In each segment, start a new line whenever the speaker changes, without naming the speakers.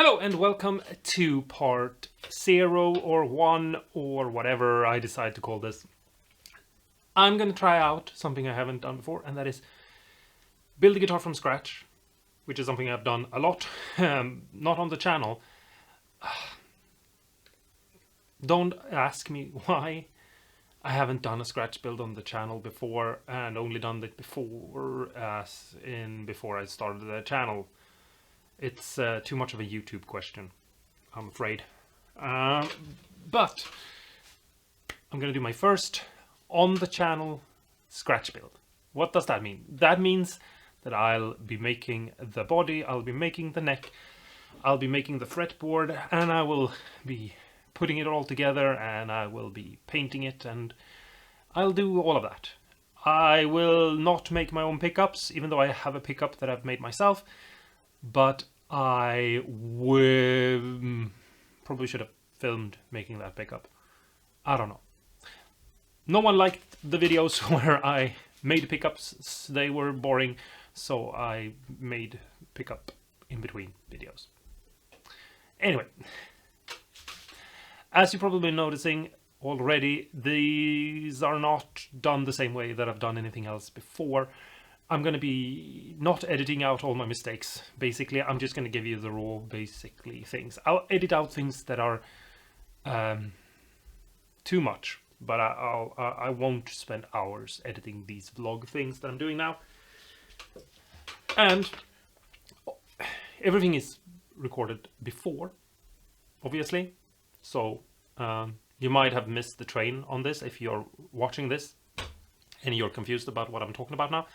Hello and welcome to part 0 or 1 or whatever I decide to call this. I'm going to try out something I haven't done before, and that is build a guitar from scratch, which is something I've done a lot, not on the channel. Don't ask me why I haven't done a scratch build on the channel before, and only done it before I started the channel. It's too much of a YouTube question, I'm afraid. But I'm going to do my first on the channel scratch build. What does that mean? That means that I'll be making the body, I'll be making the neck, I'll be making the fretboard, and I will be putting it all together, and I will be painting it, and I'll do all of that. I will not make my own pickups, even though I have a pickup that I've made myself, but I probably should have filmed making that pickup. I don't know. No one liked the videos where I made pickups. They were boring, so I made pickup in between videos. Anyway, as you're probably noticing already, these are not done the same way that I've done anything else before. I'm going to be not editing out all my mistakes. Basically, I'm just going to give you the raw, basically things. I'll edit out things that are too much, but I won't spend hours editing these vlog things that I'm doing now. And everything is recorded before, obviously. So you might have missed the train on this if you're watching this and you're confused about what I'm talking about now.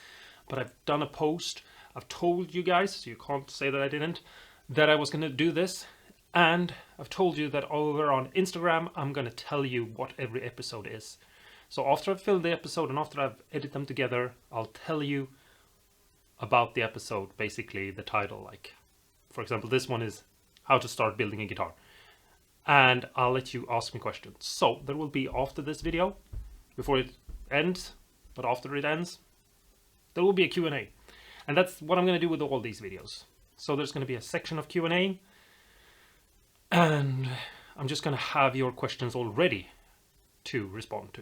But I've done a post, I've told you guys, so you can't say that I didn't, that I was going to do this. And I've told you that over on Instagram, I'm going to tell you what every episode is. So after I've filmed the episode and after I've edited them together, I'll tell you about the episode, basically the title. Like, for example, this one is how to start building a guitar. And I'll let you ask me questions. So there will be after this video, before it ends, but after it ends, there will be a Q&A. And that's what I'm going to do with all these videos. So there's going to be a section of Q&A. And I'm just going to have your questions all ready to respond to.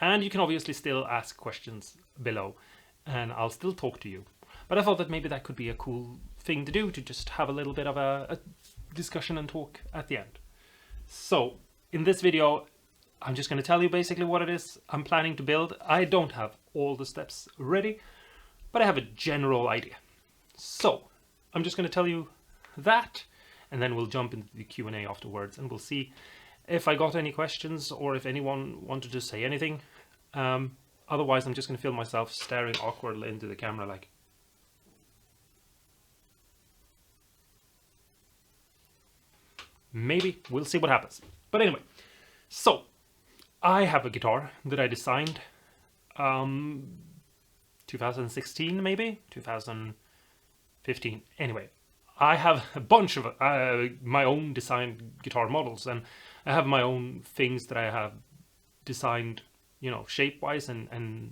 And you can obviously still ask questions below. And I'll still talk to you. But I thought that maybe that could be a cool thing to do, to just have a little bit of a discussion and talk at the end. So in this video, I'm just going to tell you basically what it is I'm planning to build. I don't have all the steps ready, but I have a general idea. So I'm just going to tell you that, and then we'll jump into the Q&A afterwards, and we'll see if I got any questions or if anyone wanted to say anything. Otherwise, I'm just going to film myself staring awkwardly into the camera like... Maybe. We'll see what happens. But anyway, so I have a guitar that I designed 2016 maybe? 2015. Anyway, I have a bunch of my own designed guitar models, and I have my own things that I have designed, you know, shape-wise and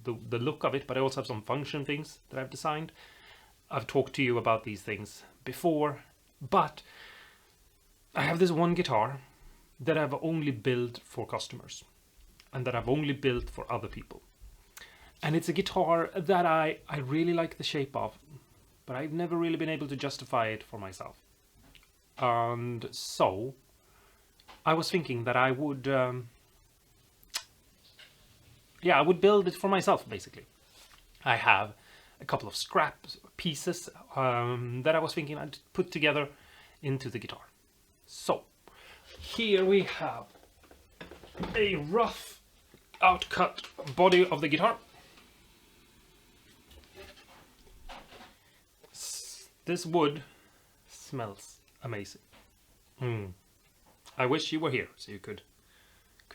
the look of it, but I also have some function things that I've designed. I've talked to you about these things before, but I have this one guitar that I've only built for customers and that I've only built for other people. And it's a guitar that I really like the shape of, but I've never really been able to justify it for myself. And so I was thinking that I would, I would build it for myself, basically. I have a couple of scrap pieces that I was thinking I'd put together into the guitar. So here we have a rough outcut body of the guitar. This wood smells amazing. I wish you were here so you could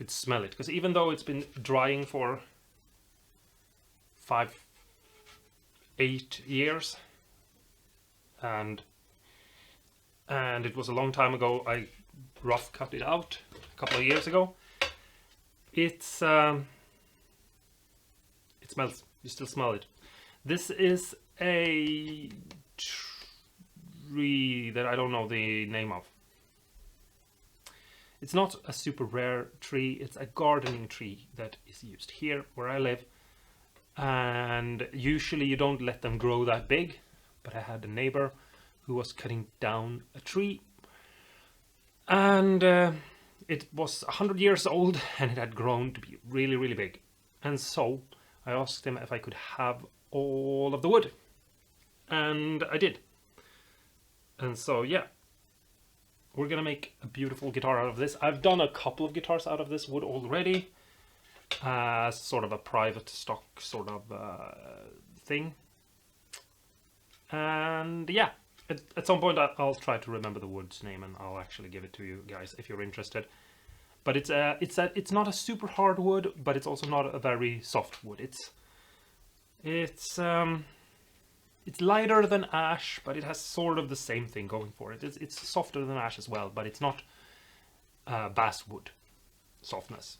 smell it, because even though it's been drying for 8 years and it was a long time ago, I rough cut it out a couple of years ago. It smells. You still smell it. This is a tree that I don't know the name of. It's not a super rare tree, it's a gardening tree that is used here where I live. And usually you don't let them grow that big, but I had a neighbor who was cutting down a tree, and it was 100 years old and it had grown to be really, really big. And so I asked him if I could have all of the wood, and I did. And so yeah, we're gonna make a beautiful guitar out of this. I've done a couple of guitars out of this wood already, as sort of a private stock sort of thing. And yeah, at some point I'll try to remember the wood's name and I'll actually give it to you guys if you're interested. But it's not a super hard wood, but it's also not a very soft wood. It's lighter than ash, but it has sort of the same thing going for it. It's softer than ash as well, but it's not basswood softness.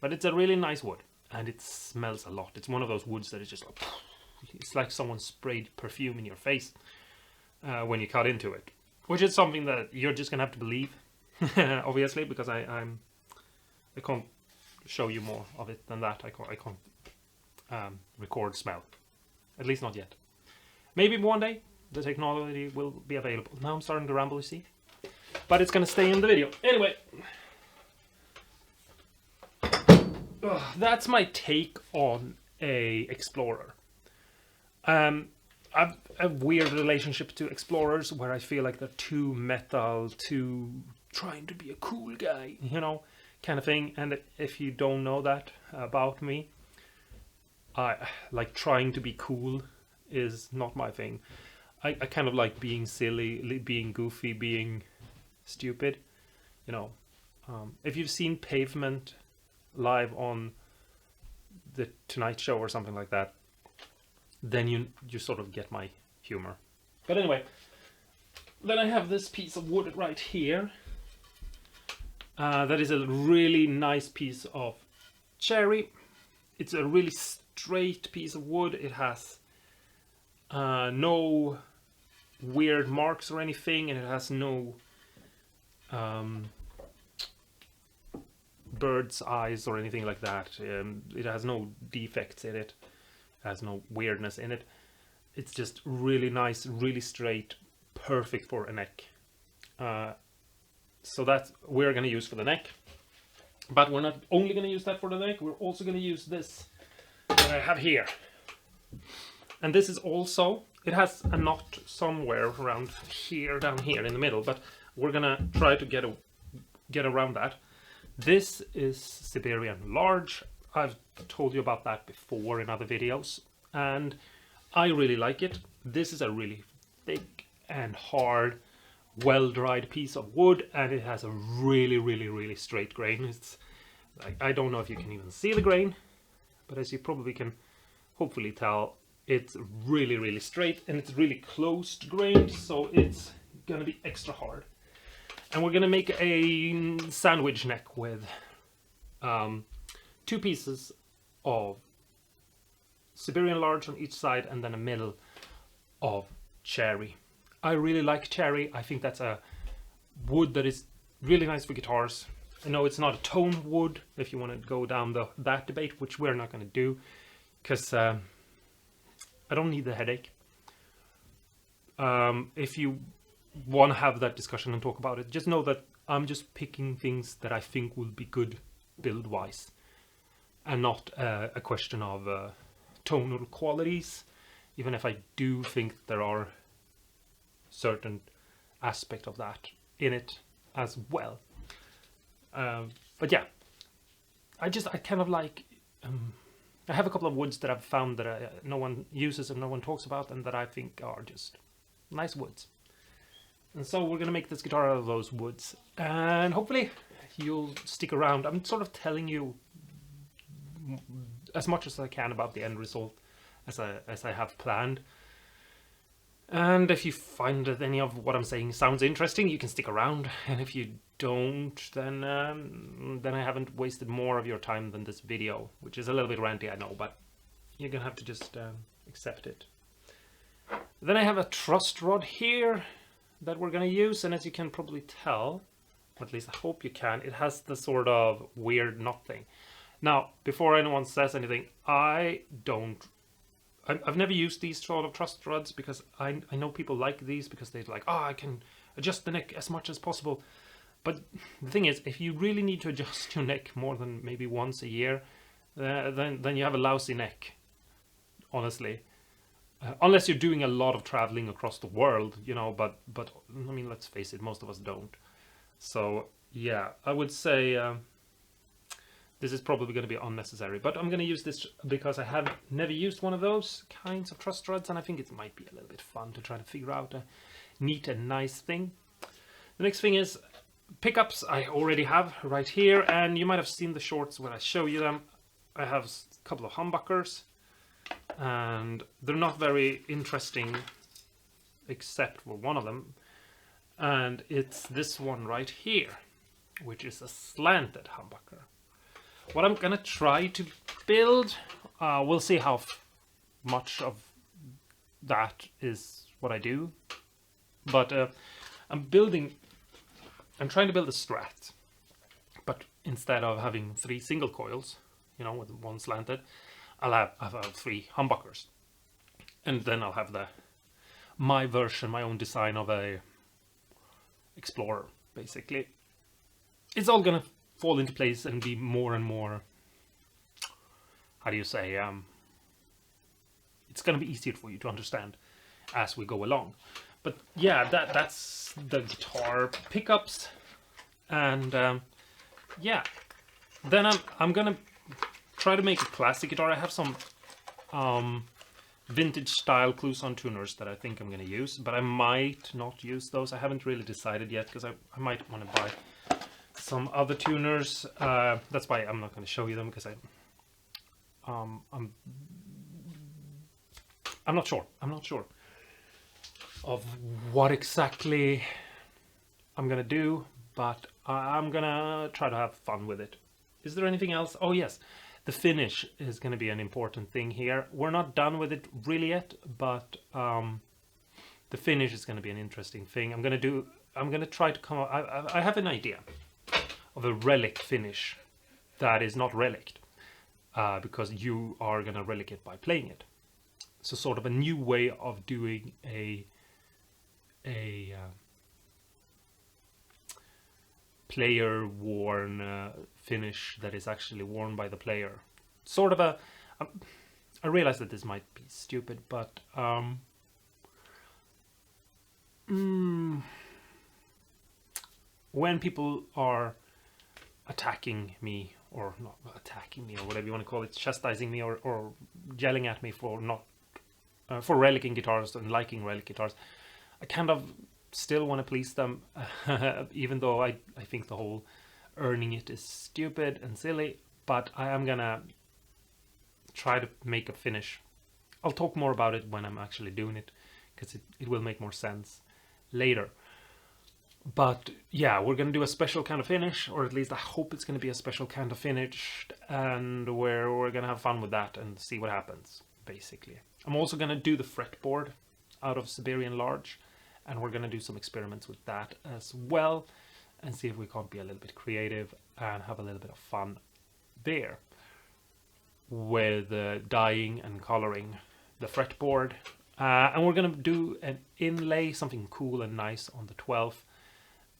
But it's a really nice wood, and it smells a lot. It's one of those woods that is just like, it's like someone sprayed perfume in your face when you cut into it, which is something that you're just gonna have to believe, obviously, because I can't show you more of it than that. I can't record smell, at least not yet. Maybe one day the technology will be available. Now I'm starting to ramble, you see, but it's gonna stay in the video anyway. That's my take on a Explorer. I've a weird relationship to Explorers where I feel like they're too metal, too trying to be a cool guy, you know, kind of thing. And if you don't know that about me, I like trying to be cool is not my thing. I kind of like being silly, being goofy, being stupid, you know. If you've seen Pavement live on the Tonight Show or something like that, then you sort of get my humor. But anyway, then I have this piece of wood right here. That is a really nice piece of cherry. It's a really straight piece of wood. It has no weird marks or anything, and it has no bird's eyes or anything like that. It has no defects in it. It has no weirdness in it. It's just really nice, really straight, perfect for a neck. So that we're going to use for the neck. But we're not only going to use that for the neck, we're also going to use this that I have here. And this is also, it has a knot somewhere around here, down here in the middle, but we're going to try to get around that. This is Siberian Larch. I've told you about that before in other videos, and I really like it. This is a really thick and hard, well-dried piece of wood, and it has a really, really, really straight grain. It's like, I don't know if you can even see the grain, but as you probably can hopefully tell, it's really, really straight, and it's really closed grained, so it's gonna be extra hard. And we're gonna make a sandwich neck with 2 pieces of Siberian Larch on each side, and then a middle of cherry. I really like cherry. I think that's a wood that is really nice for guitars. I know it's not a tone wood if you want to go down that debate, which we're not going to do, because I don't need the headache. If you want to have that discussion and talk about it, just know that I'm just picking things that I think will be good build-wise, and not a question of tonal qualities, even if I do think there are certain aspect of that in it as well. But yeah, I kind of like, I have a couple of woods that I've found that no one uses and no one talks about, and that I think are just nice woods. And so we're gonna make this guitar out of those woods, and hopefully you'll stick around. I'm sort of telling you as much as I can about the end result as I have planned. And if you find that any of what I'm saying sounds interesting, you can stick around. And if you don't, then I haven't wasted more of your time than this video, which is a little bit ranty, I know, but you're gonna have to just accept it. Then I have a truss rod here. that we're going to use, and as you can probably tell, or at least I hope you can, it has the sort of weird knot thing. Now, before anyone says anything, I've never used these sort of truss rods because I know people like these because they're like, oh, I can adjust the neck as much as possible. But the thing is, if you really need to adjust your neck more than maybe once a year, then you have a lousy neck, honestly. Unless you're doing a lot of traveling across the world, you know, but I mean, let's face it, most of us don't. So yeah, I would say this is probably going to be unnecessary, but I'm going to use this because I have never used one of those kinds of truss rods, and I think it might be a little bit fun to try to figure out a neat and nice thing. The next thing is pickups. I already have right here, and you might have seen the shorts where I show you them. I have a couple of humbuckers, and they're not very interesting except for one of them, and it's this one right here, which is a slanted humbucker. What I'm gonna try to build, we'll see how much of that is what I do, but I'm trying to build a Strat, but instead of having 3 single coils, you know, with one slanted, I'll have 3 humbuckers, and then I'll have my version, my own design of a Explorer. Basically, it's all gonna fall into place and be more and more, how do you say, it's gonna be easier for you to understand as we go along. But yeah, that's the guitar pickups, and yeah, then I'm gonna try to make a classic guitar. I have some vintage style Kluson tuners that I think I'm gonna use, but I might not use those. I haven't really decided yet because I might want to buy some other tuners. That's why I'm not going to show you them, because I'm not sure. I'm not sure of what exactly I'm gonna do, but I'm gonna try to have fun with it. Is there anything else? Oh yes, the finish is gonna be an important thing here. We're not done with it really yet, but the finish is gonna be an interesting thing. I'm gonna try to come up. I have an idea of a relic finish that is not relicked, because you are gonna relic it by playing it. So sort of a new way of doing a player worn finish that is actually worn by the player. Sort of I realize that this might be stupid, but when people are attacking me, or not attacking me, or whatever you want to call it, chastising me, or yelling at me for not for relicking guitars and liking relic guitars, I kind of still want to please them, even though I think the whole earning it is stupid and silly. But I am gonna try to make a finish. I'll talk more about it when I'm actually doing it, because it will make more sense later. But yeah, we're gonna do a special kind of finish, or at least I hope it's gonna be a special kind of finish, and where we're gonna have fun with that and see what happens, basically. I'm also gonna do the fretboard out of Siberian Larch, and we're gonna do some experiments with that as well, and see if we can't be a little bit creative and have a little bit of fun there with dyeing and coloring the fretboard. And we're gonna do an inlay, something cool and nice on the 12th.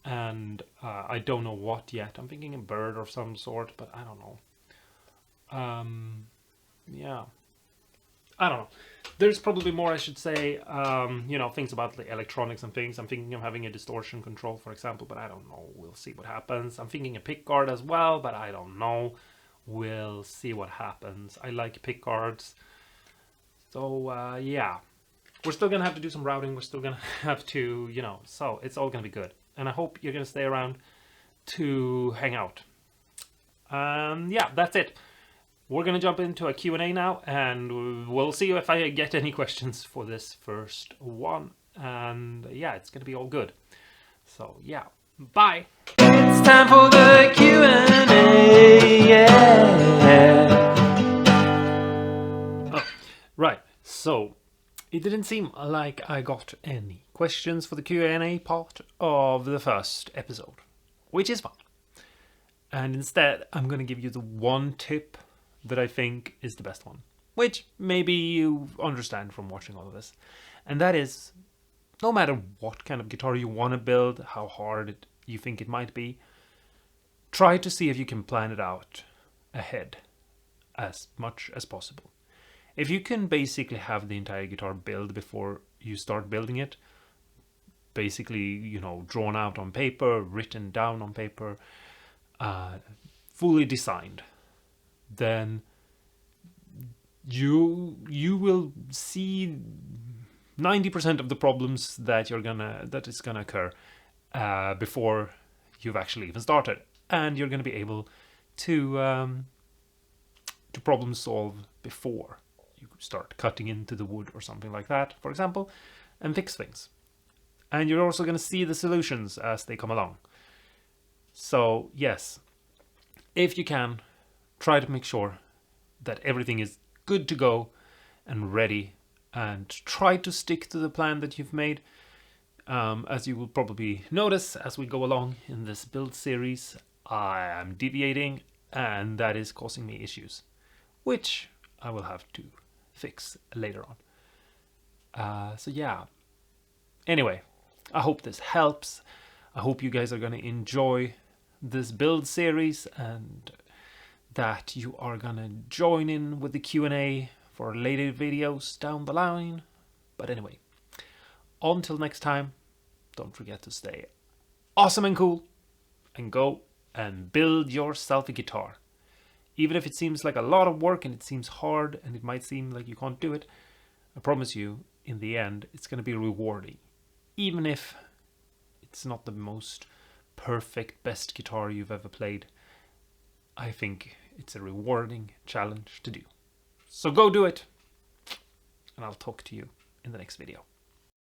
And I don't know what yet. I'm thinking a bird of some sort, but I don't know. Yeah, I don't know. There's probably more I should say, you know, things about the electronics and things. I'm thinking of having a distortion control, for example, but I don't know. We'll see what happens. I'm thinking a pickguard as well, but I don't know. We'll see what happens. I like pickguards. So, yeah. We're still going to have to do some routing. We're still going to have to, you know, so it's all going to be good. And I hope you're going to stay around to hang out. Yeah, that's it. We're going to jump into a Q&A now, and we'll see if I get any questions for this first one. And yeah, it's going to be all good. So yeah, bye. It's time for the Q&A. Yeah. Oh, right. So it didn't seem like I got any questions for the Q&A part of the first episode, which is fine. And instead, I'm going to give you the one tip that I think is the best one, which maybe you understand from watching all of this. And that is, no matter what kind of guitar you want to build, how hard you think it might be, try to see if you can plan it out ahead as much as possible. If you can basically have the entire guitar built before you start building it, basically, drawn out on paper, written down on paper, fully designed, then you will see 90% of the problems that is gonna occur before you've actually even started, and you're gonna be able to problem solve before you start cutting into the wood or something like that, for example, and fix things. And you're also going to see the solutions as they come along. So yes, if you can, try to make sure that everything is good to go and ready, and try to stick to the plan that you've made. As you will probably notice as we go along in this build series, I am deviating, and that is causing me issues, which I will have to fix later on. So yeah, anyway, I hope this helps. I hope you guys are going to enjoy this build series, and that you are going to join in with the Q&A for later videos down the line. But anyway, until next time, don't forget to stay awesome and cool, and go and build yourself a guitar. Even if it seems like a lot of work and it seems hard and it might seem like you can't do it, I promise you, in the end, it's going to be rewarding. Even if it's not the most perfect, best guitar you've ever played, I think it's a rewarding challenge to do. So go do it, and I'll talk to you in the next video.